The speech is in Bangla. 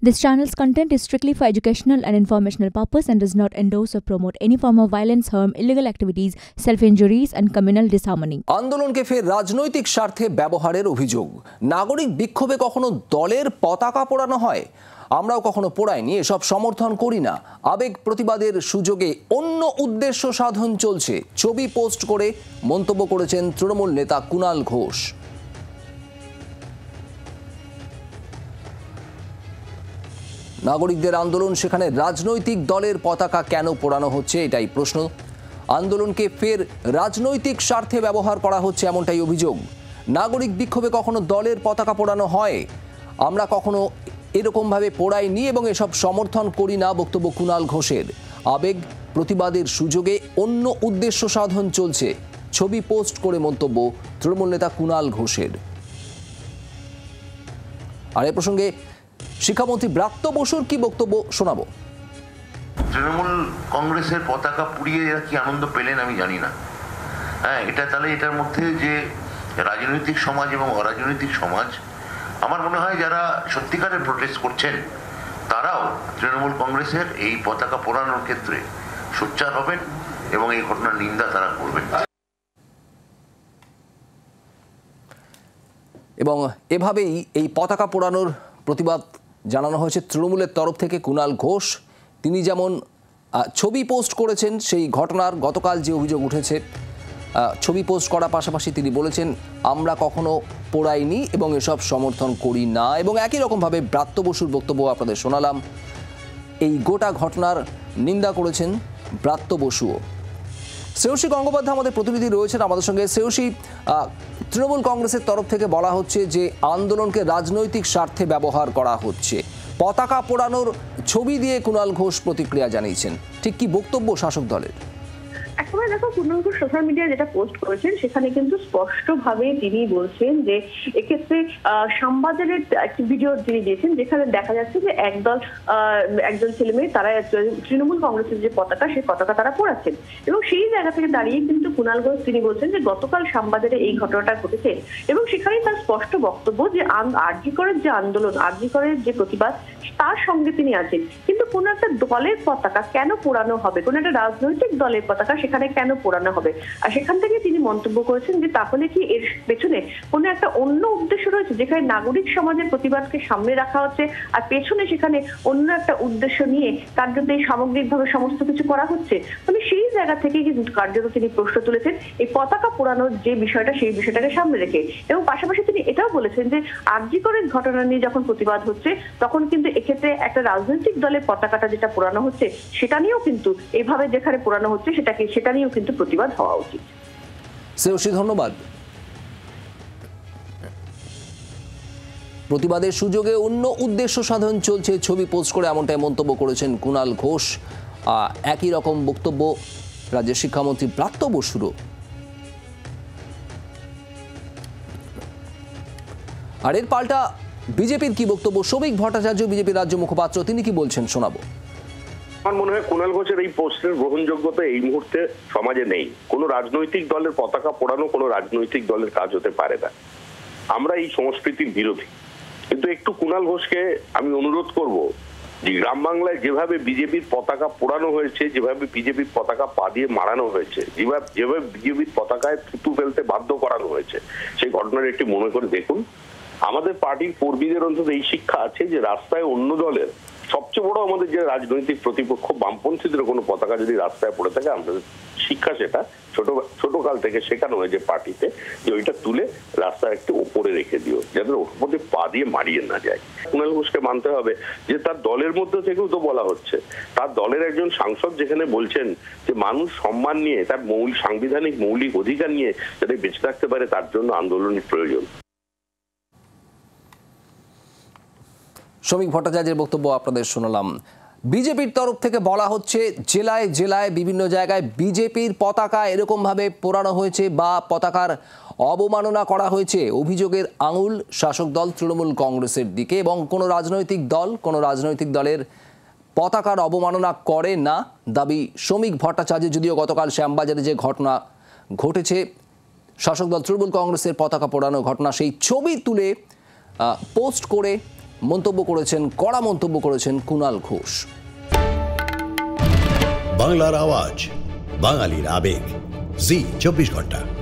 This channel's content is strictly for educational and informational purpose and does not endorse or promote any form of violence, harm, illegal activities, self-injuries and communal disharmony. আন্দোলনকে ফের রাজনৈতিক স্বার্থে ব্যবহারের অভিযোগ। নাগরিক বিক্ষোভে কখনো দলের পতাকা পোড়ানো হয়, আমরাও কখনো পোড়াইনি, এসব সমর্থন করি না। আবেগ প্রতিবাদের সুযোগে অন্য উদ্দেশ্য সাধন চলছে, ছবি পোস্ট করে মন্তব্য করেছেন তৃণমূল নেতা কুণাল ঘোষ। নাগরিকদের আন্দোলন, সেখানে রাজনৈতিক দলের পতাকা কেন পোড়ানো হচ্ছে, এটাই প্রশ্ন। আন্দোলনকে ফের রাজনৈতিক স্বার্থে ব্যবহার করা হচ্ছে, এমনটাই অভিযোগ। নাগরিক বিক্ষোভে কখনো দলের পতাকা পোড়ানো হয়, আমরা কখনো এরকমভাবে পোড়াইনি এবং এসব সমর্থন করি না, বক্তব্য কুণাল ঘোষের। আবেগ প্রতিবাদের সুযোগে অন্য উদ্দেশ্য সাধন চলছে, ছবি পোস্ট করে মন্তব্য তৃণমূল নেতা কুণাল ঘোষের। আর এ প্রসঙ্গে শিক্ষামন্ত্রী ব্রাত্য বসুর কি বক্তব্য শোনাবো। তৃণমূল কংগ্রেসের পতাকা পুড়িয়ে এরা কি আনন্দ পেলেন আমি জানি না। হ্যাঁ, এটা তাহলে এটার মধ্যে যে রাজনৈতিক সমাজ এবং অরাজনৈতিক সমাজ, আমার মনে হয় যারা সত্যিকারের প্রোটেস্ট করছেন তারাও তৃণমূল কংগ্রেসের এই পতাকা পোড়ানোর ক্ষেত্রে সোচ্চার হবেন এবং এই ঘটনার নিন্দা তারা করবেন। এবং এভাবেই এই পতাকা পোড়ানোর প্রতিবাদ জানানো হয়েছে তৃণমূলের তরফ থেকে। কুণাল ঘোষ তিনি যেমন ছবি পোস্ট করেছেন সেই ঘটনার, গতকাল যে অভিযোগ উঠেছে, ছবি পোস্ট করার পাশাপাশি তিনি বলেছেন আমরা কখনো পোড়াইনি এবং এসব সমর্থন করি না। এবং একই রকমভাবে ব্রাত্য বসুর বক্তব্য আপনাদের শোনালাম। এই গোটা ঘটনার নিন্দা করেছেন ব্রাত্য বসুও। শ্রেয়সী গঙ্গোপাধ্যায় আমাদের প্রতিনিধি রয়েছেন আমাদের সঙ্গে। শ্রেয়সী, তৃণমূল কংগ্রেসের তরফ থেকে বলা হচ্ছে যে আন্দোলনকে রাজনৈতিক স্বার্থে ব্যবহার করা হচ্ছে, পতাকা পোড়ানোর ছবি দিয়ে কুণাল ঘোষ প্রতিক্রিয়া জানিয়েছেন। ঠিক কি বক্তব্য শাসক দলের? একেবারে দেখো, কুণাল ঘোষ সোশ্যাল মিডিয়ায় যেটা পোস্ট করেছেন সেখানে কিন্তু স্পষ্টভাবে তিনি বলছেন যে এক্ষেত্রে শ্যামবাজারের একটি ভিডিও তিনি দিয়েছেন যেখানে দেখা যাচ্ছে যে একজন ছেলে মেয়ে তারা তৃণমূল কংগ্রেসের যে পতাকা সেই পতাকা তারা পোড়াচ্ছেন। এবং সেই জায়গা থেকে দাঁড়িয়ে কিন্তু কুণাল ঘোষ তিনি বলছেন যে গতকাল শ্যামবাজারে এই ঘটনাটা ঘটেছে এবং সেখানেই তার স্পষ্ট বক্তব্য যে আরজি করের যে আন্দোলন, আরজি করের যে প্রতিবাদ, তার সঙ্গে তিনি আছেন। কিন্তু কোন একটা দলের পতাকা কেন পোড়ানো হবে, কোন একটা রাজনৈতিক দলের পতাকা সেখানে কেন পোড়ানো হবে? আর সেখান থেকে তিনি মন্তব্য করেছেন যে তাহলে কি এর পেছনে কোনো একটা অন্য উদ্দেশ্য রয়েছে, যেখানে নাগরিক সমাজের প্রতিবাদকে সামনে রাখা হচ্ছে আর পেছনে সেখানে অন্য একটা উদ্দেশ্য নিয়ে কার্যত এই সামগ্রিকভাবে সমস্ত কিছু করা হচ্ছে। মানে সেই জায়গা থেকে কিন্তু কার্যত তিনি প্রশ্ন তুলেছেন এই পতাকা পোড়ানোর যে বিষয়টা, সেই বিষয়টাকে সামনে রেখে। এবং পাশাপাশি তিনি এটাও বলেছেন যে আরজি করের ঘটনা নিয়ে যখন প্রতিবাদ হচ্ছে তখন কিন্তু এক্ষেত্রে একটা রাজনৈতিক দলের পতাকাটা যেটা পোড়ানো হচ্ছে সেটা নিয়েও কিন্তু এইভাবে যেখানে পোড়ানো হচ্ছে সেটা নিয়েও কিন্তু প্রতিবাদ হওয়া উচিত। শ্রেয়সী, ধন্যবাদ। প্রতিবাদের সুযোগে অন্য উদ্দেশ্য সাধন চলছে, ছবি পোস্ট করে এমনটাই মন্তব্য করেছেন কুণাল ঘোষ। একই রকম বক্তব্য রাজ্যের শিক্ষামন্ত্রী ব্রাত্য বসুরও। আর এর পাল্টা বিজেপির কি বক্তব্য? শ্রমিক ভট্টাচার্য বিজেপির রাজ্য মুখপাত্র, তিনি কি বলছেন শোনাবো। আমার মনে হয় কুণাল ঘোষের এই পোস্টের গ্রহণযোগ্যতা এই মুহূর্তে সমাজে নেই। কোনো রাজনৈতিক দলের পতাকা পোড়ানো কোনো রাজনৈতিক দলের কাজ হতে পারে না। আমরা এই সংস্কৃতির বিরোধী। কিন্তু একটু কুণাল ঘোষকে আমি অনুরোধ করব যে গ্রাম বাংলায় যেভাবে বিজেপির পতাকা পোড়ানো হয়েছে, যেভাবে বিজেপির পতাকা পা দিয়ে মারানো হয়েছে, যেভাবে বিজেপির পতাকায় থুতু ফেলতে বাধ্য করানো হয়েছে, সেই ঘটনার একটি মনে করে দেখুন। আমাদের পার্টির কর্মীদের অন্তত এই শিক্ষা আছে যে রাস্তায় অন্য দলের সবচেয়ে বড় আমাদের যে রাজনৈতিক প্রতিপক্ষ বামপন্থীদের কোনো পতাকা যদি রাস্তায় পড়ে থাকে, আমাদের শিক্ষা সেটা ছোট কাল থেকে শেখানো হয়েছে পার্টিতে যে ওইটা তুলে রাস্তার একটু উপরে রেখে দিও, যাতে ওর মধ্যে পা দিয়ে মারিয়ে না যায়। কুণাল ঘোষকে মানতে হবে যে তার দলের মধ্যে থেকেও তো বলা হচ্ছে, তার দলের একজন সাংসদ যেখানে বলছেন যে মানুষ সম্মান নিয়ে, তার সাংবিধানিক মৌলিক অধিকার নিয়ে যাতে বেঁচে থাকতে পারে তার জন্য আন্দোলনের প্রয়োজন। শ্রমিক ভট্টাচার্যের বক্তব্য আপনাদের শোনালাম। বিজেপির তরফ থেকে বলা হচ্ছে জেলায় জেলায় বিভিন্ন জায়গায় বিজেপির পতাকা এরকমভাবে পোড়ানো হয়েছে বা পতাকার অবমাননা করা হয়েছে। অভিযোগের আঙুল শাসক দল তৃণমূল কংগ্রেসের দিকে এবং কোনো রাজনৈতিক দলের পতাকার অবমাননা করে না দাবি শ্রমিক ভট্টাচার্য। যদিও গতকাল শ্যামবাজারে যে ঘটনা ঘটেছে, শাসক দল তৃণমূল কংগ্রেসের পতাকা পোড়ানো ঘটনা, সেই ছবি তুলে পোস্ট করে মন্তব্য করেছেন, কড়া মন্তব্য করেছেন কুণাল ঘোষ। বাংলার আওয়াজ, বাঙালির আবেগ, জি 24 ঘন্টা।